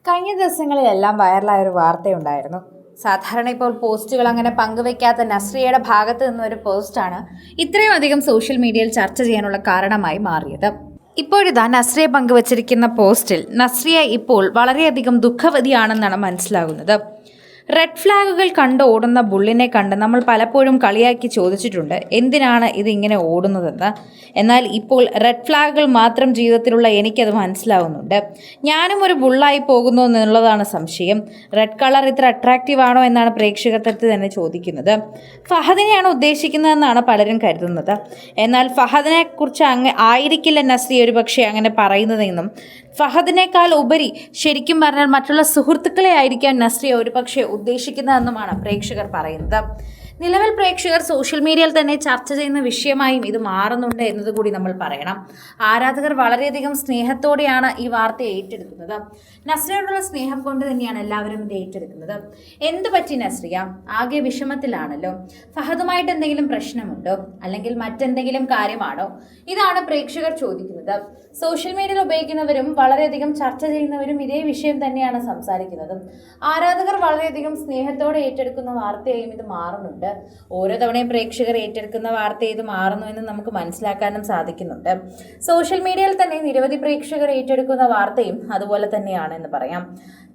കഴിഞ്ഞ ദിവസങ്ങളിലെല്ലാം വൈറലായ ഒരു വാർത്തയുണ്ടായിരുന്നു. സാധാരണ ഇപ്പോൾ പോസ്റ്റുകൾ അങ്ങനെ പങ്കുവെക്കാത്ത നസ്രിയയുടെ ഭാഗത്ത് നിന്നൊരു പോസ്റ്റാണ് ഇത്രയും അധികം സോഷ്യൽ മീഡിയയിൽ ചർച്ച ചെയ്യാനുള്ള കാരണമായി മാറിയത്. ഇപ്പോഴിതാ നസ്രിയ പങ്കുവച്ചിരിക്കുന്ന പോസ്റ്റിൽ നസ്രിയ ഇപ്പോൾ വളരെയധികം ദുഃഖവതിയാണെന്നാണ് മനസ്സിലാകുന്നത്. റെഡ് ഫ്ലാഗുകൾ കണ്ട് ഓടുന്ന ബുള്ളിനെ കണ്ട് നമ്മൾ പലപ്പോഴും കളിയാക്കി ചോദിച്ചിട്ടുണ്ട് എന്തിനാണ് ഇതിങ്ങനെ ഓടുന്നതെന്ന്. എന്നാൽ ഇപ്പോൾ റെഡ് ഫ്ലാഗുകൾ മാത്രം ജീവിതത്തിലുള്ള എനിക്കത് മനസ്സിലാവുന്നുണ്ട്. ഞാനും ഒരു ബുള്ളായി പോകുന്നു എന്നുള്ളതാണ് സംശയം. റെഡ് കളർ ഇത്ര അട്രാക്റ്റീവ് ആണോ എന്നാണ് പ്രേക്ഷകർ തന്നെ ചോദിക്കുന്നത്. ഫഹദിനെയാണ് ഉദ്ദേശിക്കുന്നതെന്നാണ് പലരും കരുതുന്നത്. എന്നാൽ ഫഹദിനെ കുറിച്ച് ആയിരിക്കില്ല നസ്രിയ ഒരു പക്ഷേ അങ്ങനെ പറയുന്നതെന്നും ഫഹദിനേക്കാൾ ഉപരി ശരിക്കും പറഞ്ഞാൽ മറ്റുള്ള സുഹൃത്തുക്കളെ ആയിരിക്കാൻ നസ്രിയ ഒരു പക്ഷേ ഉദ്ദേശിക്കുന്നതെന്നുമാണ് പ്രേക്ഷകർ പറയുന്നത്. നിലവിൽ പ്രേക്ഷകർ സോഷ്യൽ മീഡിയയിൽ തന്നെ ചർച്ച ചെയ്യുന്ന വിഷയമായും ഇത് മാറുന്നുണ്ട് എന്നതുകൂടി നമ്മൾ പറയണം. ആരാധകർ വളരെയധികം സ്നേഹത്തോടെയാണ് ഈ വാർത്ത ഏറ്റെടുക്കുന്നത്. നസ്രിയോടുള്ള സ്നേഹം കൊണ്ട് തന്നെയാണ് എല്ലാവരും ഇത് ഏറ്റെടുക്കുന്നത്. എന്ത് പറ്റി നസ്രിയ? ആകെ വിഷമത്തിലാണല്ലോ. ഫഹദുമായിട്ട് എന്തെങ്കിലും പ്രശ്നമുണ്ടോ, അല്ലെങ്കിൽ മറ്റെന്തെങ്കിലും കാര്യമാണോ? ഇതാണ് പ്രേക്ഷകർ ചോദിക്കുന്നത്. സോഷ്യൽ മീഡിയയിൽ ഉപയോഗിക്കുന്നവരും വളരെയധികം ചർച്ച ചെയ്യുന്നവരും ഇതേ വിഷയം തന്നെയാണ് സംസാരിക്കുന്നത്. ആരാധകർ വളരെയധികം സ്നേഹത്തോടെ ഏറ്റെടുക്കുന്ന വാർത്തയായും ഇത് മാറുന്നുണ്ട്. ഓരോ തവണയും പ്രേക്ഷകർ ഏറ്റെടുക്കുന്ന വാർത്ത ഇത് മാറുന്നു എന്ന് നമുക്ക് മനസ്സിലാക്കാനും സാധിക്കുന്നുണ്ട്. സോഷ്യൽ മീഡിയയിൽ തന്നെ നിരവധി പ്രേക്ഷകർ ഏറ്റെടുക്കുന്ന വാർത്തയും അതുപോലെ തന്നെയാണ് എന്ന് പറയാം.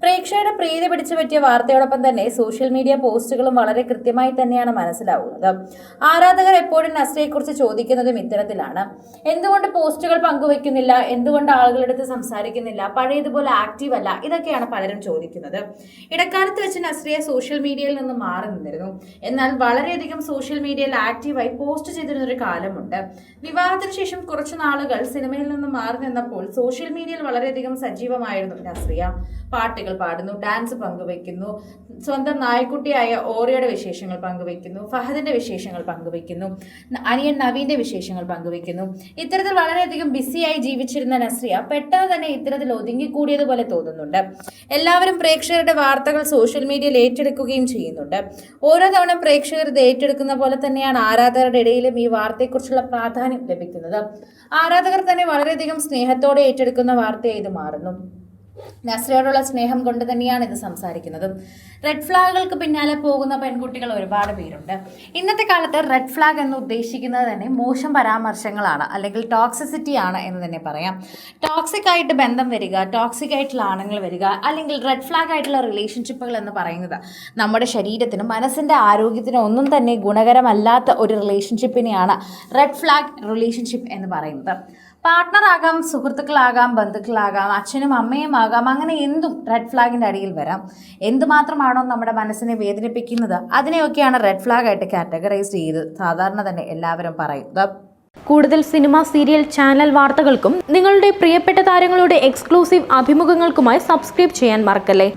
പ്രേക്ഷകരുടെ പ്രീതി പിടിച്ചു പറ്റിയ വാർത്തയോടൊപ്പം തന്നെ സോഷ്യൽ മീഡിയ പോസ്റ്റുകളും വളരെ കൃത്യമായി തന്നെയാണ് മനസ്സിലാവുന്നത്. ആരാധകർ എപ്പോഴും നസ്രിയെക്കുറിച്ച് ചോദിക്കുന്നതും ഇത്തരത്തിലാണ്. എന്തുകൊണ്ട് പോസ്റ്റുകൾ പങ്കുവെക്കുന്നില്ല, എന്തുകൊണ്ട് ആളുകളുടെ അടുത്ത് സംസാരിക്കുന്നില്ല, പഴയതുപോലെ ആക്റ്റീവ് അല്ല, ഇതൊക്കെയാണ് പലരും ചോദിക്കുന്നത്. ഇടക്കാലത്ത് വെച്ച് നസ്രിയ സോഷ്യൽ മീഡിയയിൽ നിന്ന് മാറി നിന്നിരുന്നു. എന്നാൽ വളരെയധികം സോഷ്യൽ മീഡിയയിൽ ആക്റ്റീവായി പോസ്റ്റ് ചെയ്തിരുന്ന ഒരു കാലമുണ്ട്. വിവാഹത്തിന് ശേഷം കുറച്ചു നാളുകൾ സിനിമയിൽ നിന്ന് മാറി നിന്നപ്പോൾ സോഷ്യൽ മീഡിയയിൽ വളരെയധികം സജീവമായിരുന്നു നസ്രിയ. പാട്ടുകൾ പാടുന്നു, ഡാൻസ് പങ്കുവെക്കുന്നു, സ്വന്തം നായക്കുട്ടിയായ ഓറിയയുടെ വിശേഷങ്ങൾ പങ്കുവെക്കുന്നു, ഫഹദിന്റെ വിശേഷങ്ങൾ പങ്കുവെക്കുന്നു, അനിയൻ നവീന്റെ വിശേഷങ്ങൾ പങ്കുവെക്കുന്നു. ഇത്തരത്തിൽ വളരെയധികം ബിസിയായി ജീവിച്ചിരുന്ന നസ്രിയ പെട്ടെന്ന് തന്നെ ഇത്തരത്തിൽ ഒതുങ്ങിക്കൂടിയതുപോലെ തോന്നുന്നുണ്ട്. എല്ലാവരും പ്രേക്ഷകരുടെ വാർത്തകൾ സോഷ്യൽ മീഡിയയിൽ ഏറ്റെടുക്കുകയും ചെയ്യുന്നുണ്ട്. ഓരോ തവണ പ്രേക്ഷകർ ഇത് ഏറ്റെടുക്കുന്ന പോലെ തന്നെയാണ് ആരാധകരുടെ ഇടയിലും ഈ വാർത്തയെക്കുറിച്ചുള്ള പ്രാധാന്യം ലഭിക്കുന്നത്. ആരാധകർ തന്നെ വളരെയധികം സ്നേഹത്തോടെ ഏറ്റെടുക്കുന്ന വാർത്തയായി ഇത് മാറുന്നു. നസ്രിയോടുള്ള സ്നേഹം കൊണ്ട് തന്നെയാണ് ഇത് സംസാരിക്കുന്നത്. റെഡ് ഫ്ലാഗുകൾക്ക് പിന്നാലെ പോകുന്ന പെൺകുട്ടികൾ ഒരുപാട് പേരുണ്ട്. ഇന്നത്തെ കാലത്ത് റെഡ് ഫ്ലാഗ് എന്ന് ഉദ്ദേശിക്കുന്നത് തന്നെ മോശം പരാമർശങ്ങളാണ്, അല്ലെങ്കിൽ ടോക്സിസിറ്റി ആണ് എന്ന് തന്നെ പറയാം. ടോക്സിക് ആയിട്ട് ബന്ധം വരിക, ടോക്സിക് ആയിട്ടുള്ള ആണുങ്ങൾ വരിക, അല്ലെങ്കിൽ റെഡ് ഫ്ലാഗ് ആയിട്ടുള്ള റിലേഷൻഷിപ്പുകൾ എന്ന് പറയുന്നത് നമ്മുടെ ശരീരത്തിനും മനസ്സിൻ്റെ ആരോഗ്യത്തിനും ഒന്നും തന്നെ ഗുണകരമല്ലാത്ത ഒരു റിലേഷൻഷിപ്പിനെയാണ് റെഡ് ഫ്ലാഗ് റിലേഷൻഷിപ്പ് എന്ന് പറയുന്നത്. പാർട്ട്ണറാകാം, സുഹൃത്തുക്കളാകാം, ബന്ധുക്കളാകാം, അച്ഛനും അമ്മയും ആകാം, അങ്ങനെ എന്തും റെഡ് ഫ്ലാഗിൻ്റെ അടിയിൽ വരാം. എന്തുമാത്രമാണോ നമ്മുടെ മനസ്സിനെ വേദനിപ്പിക്കുന്നത് അതിനെയൊക്കെയാണ് റെഡ് ഫ്ലാഗ് ആയിട്ട് കാറ്റഗറൈസ് ചെയ്ത് സാധാരണ തന്നെ എല്ലാവരും പറയുന്നത്. കൂടുതൽ സിനിമ, സീരിയൽ, ചാനൽ വാർത്തകൾക്കും നിങ്ങളുടെ പ്രിയപ്പെട്ട താരങ്ങളുടെ എക്സ്ക്ലൂസീവ് അഭിമുഖങ്ങൾക്കുമായി സബ്സ്ക്രൈബ് ചെയ്യാൻ മറക്കല്ലേ.